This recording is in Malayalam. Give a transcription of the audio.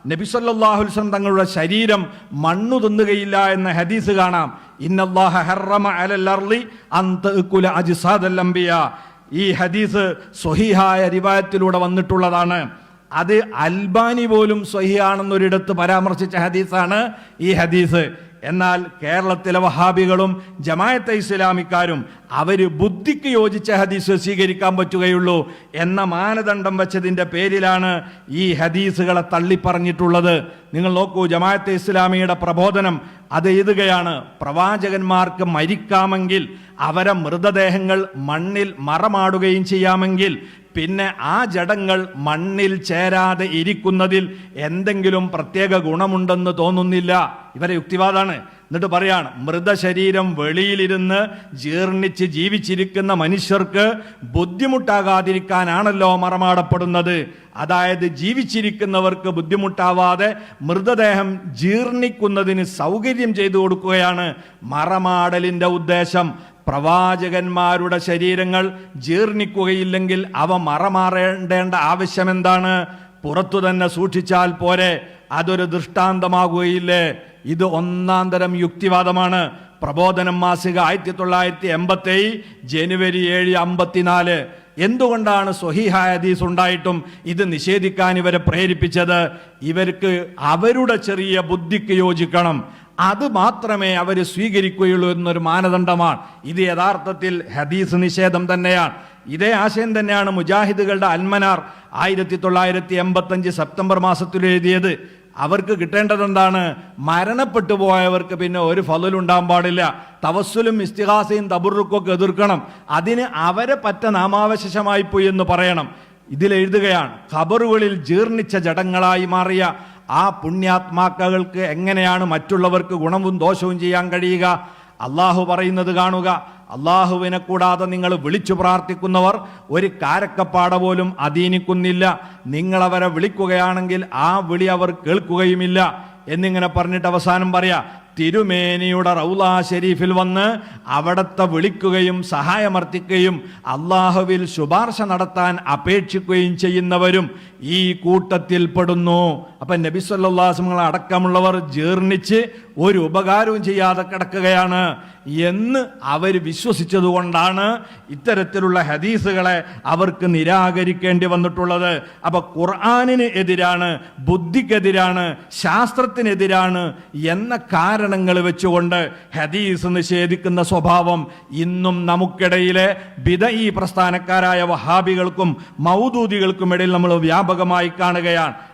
നബി സല്ലല്ലാഹു അലൈഹി വസല്ലം തങ്ങളുടെ ശരീരം മണ്ണു തിന്നുകയില്ല എന്ന ഹദീസ് കാണാം. ഇന്നല്ലാഹ ഹറമ അലൽ അർളി അൻ തഅകുല അജ്സാദൽ അംബിയാ. ഈ ഹദീസ് സ്വഹീഹായ റിവായത്തിലൂടെ വന്നിട്ടുള്ളതാണ്. അത് അൽബാനി പോലും സ്വഹീഹാണെന്നൊരിടത്ത് പരാമർശിച്ച ഹദീസാണ് ഈ ഹദീസ്. എന്നാൽ കേരളത്തിലെ വഹാബികളും ജമാഅത്തെ ഇസ്ലാമിക്കാരും അവർ ബുദ്ധിക്ക് യോജിച്ച ഹദീസ് സ്വീകരിക്കാൻ പറ്റുകയുള്ളൂ എന്ന മാനദണ്ഡം വെച്ചതിൻ്റെ പേരിലാണ് ഈ ഹദീസുകളെ തള്ളിപ്പറഞ്ഞിട്ടുള്ളത്. നിങ്ങൾ നോക്കൂ, ജമാഅത്തെ ഇസ്ലാമിയുടെ പ്രബോധനം അത് എഴുതുകയാണ്: പ്രവാചകന്മാർക്ക് മരിക്കാമെങ്കിൽ അവരെ മൃതദേഹങ്ങൾ മണ്ണിൽ മറമാടുകയും ചെയ്യാമെങ്കിൽ പിന്നെ ആ ജഡങ്ങൾ മണ്ണിൽ ചേരാതെ ഇരിക്കുന്നതിൽ എന്തെങ്കിലും പ്രത്യേക ഗുണമുണ്ടെന്ന് തോന്നുന്നില്ല. ഇവരെ യുക്തിവാദമാണ്. എന്നിട്ട് പറയാണ്, മൃതശരീരം വെളിയിലിരുന്ന് ജീർണിച്ച് ജീവിച്ചിരിക്കുന്ന മനുഷ്യർക്ക് ബുദ്ധിമുട്ടാകാതിരിക്കാനാണല്ലോ മറമാടപ്പെടുന്നത്. അതായത് ജീവിച്ചിരിക്കുന്നവർക്ക് ബുദ്ധിമുട്ടാവാതെ മൃതദേഹം ജീർണിക്കുന്നതിന് സൗകര്യം ചെയ്തു കൊടുക്കുകയാണ് മറമാടലിൻ്റെ ഉദ്ദേശം. പ്രവാചകന്മാരുടെ ശരീരങ്ങൾ ജീർണിക്കുകയില്ലെങ്കിൽ അവ മറമാറേണ്ട ആവശ്യമെന്താണ്? പുറത്തു തന്നെ സൂക്ഷിച്ചാൽ പോരെ? അതൊരു ദൃഷ്ടാന്തമാകുകയില്ലേ? ഇത് ഒന്നാം തരം യുക്തിവാദമാണ്. പ്രബോധനം മാസിക 1987 ജനുവരി 7, 54. എന്തുകൊണ്ടാണ് സ്വഹീഹായ ഹദീസ് ഉണ്ടായിട്ടും ഇത് നിഷേധിക്കാൻ ഇവരെ പ്രേരിപ്പിച്ചത്? ഇവർക്ക് അവരുടെ ചെറിയ ബുദ്ധിക്ക് യോജിക്കണം, അത് മാത്രമേ അവർ സ്വീകരിക്കുകയുള്ളൂ എന്നൊരു മാനദണ്ഡമാണ്. ഇത് യഥാർത്ഥത്തിൽ ഹദീസ് നിഷേധം തന്നെയാണ്. ഇതേ ആശയം തന്നെയാണ് മുജാഹിദുകളുടെ അൽമനാർ 1985 സെപ്റ്റംബർ മാസത്തിൽ എഴുതിയത്. അവർക്ക് കിട്ടേണ്ടത് എന്താണ്? മരണപ്പെട്ടു പോയവർക്ക് പിന്നെ ഒരു ഫളലുണ്ടാകാൻ പാടില്ല. തവസ്സുലും ഇസ്തിഗാസയും തബറുക്കൊക്കെ എതിർക്കണം. അതിന് അവരെ പറ്റ നാമാവശേഷമായി പോയി എന്ന് പറയണം. ഇതിലെഴുതുകയാണ്, ഖബറുകളിൽ ജീർണിച്ച ജഡങ്ങളായി മാറിയ ആ പുണ്യാത്മാക്കൾക്ക് എങ്ങനെയാണ് മറ്റുള്ളവർക്ക് ഗുണവും ദോഷവും ചെയ്യാൻ കഴിയുക? അള്ളാഹു പറയുന്നത് കാണുക: അള്ളാഹുവിനെ കൂടാതെ നിങ്ങൾ വിളിച്ചു പ്രാർത്ഥിക്കുന്നവർ ഒരു കാരക്കപ്പാട പോലും അധീനിക്കുന്നില്ല. നിങ്ങളവരെ വിളിക്കുകയാണെങ്കിൽ ആ വിളി അവർ കേൾക്കുകയുമില്ല എന്നിങ്ങനെ പറഞ്ഞിട്ട് അവസാനം പറയാ, തിരുമേനിയുടെ റൗളാ ഷരീഫിൽ വന്ന് അവിടത്തെ വിളിക്കുകയും സഹായമർത്ഥിക്കുകയും അള്ളാഹുവിൽ ശുപാർശ നടത്താൻ അപേക്ഷിക്കുകയും ചെയ്യുന്നവരും ഈ കൂട്ടത്തിൽ പെടുന്നു. അപ്പം നബി സല്ലല്ലാഹു അലൈഹി വസല്ലം അടക്കമുള്ളവർ ജീർണിച്ച് ഒരു ഉപകാരവും ചെയ്യാതെ കിടക്കുകയാണ് എന്ന് അവർ വിശ്വസിച്ചതുകൊണ്ടാണ് ഇത്തരത്തിലുള്ള ഹദീസുകളെ അവർക്ക് നിരാകരിക്കേണ്ടി വന്നിട്ടുള്ളത്. അപ്പൊ ഖുർആനിന് എതിരാണ്, ബുദ്ധിക്കെതിരാണ്, ശാസ്ത്രത്തിനെതിരാണ് എന്ന കാരണങ്ങൾ വെച്ചുകൊണ്ട് ഹദീസ് നിഷേധിക്കുന്ന സ്വഭാവം ഇന്നും നമുക്കിടയിലെ ബിദഈ പ്രസ്ഥാനക്കാരായ വഹാബികൾക്കും മൗദൂദികൾക്കും ഇടയിൽ നമ്മൾ വ്യാപകമായി കാണുകയാണ്.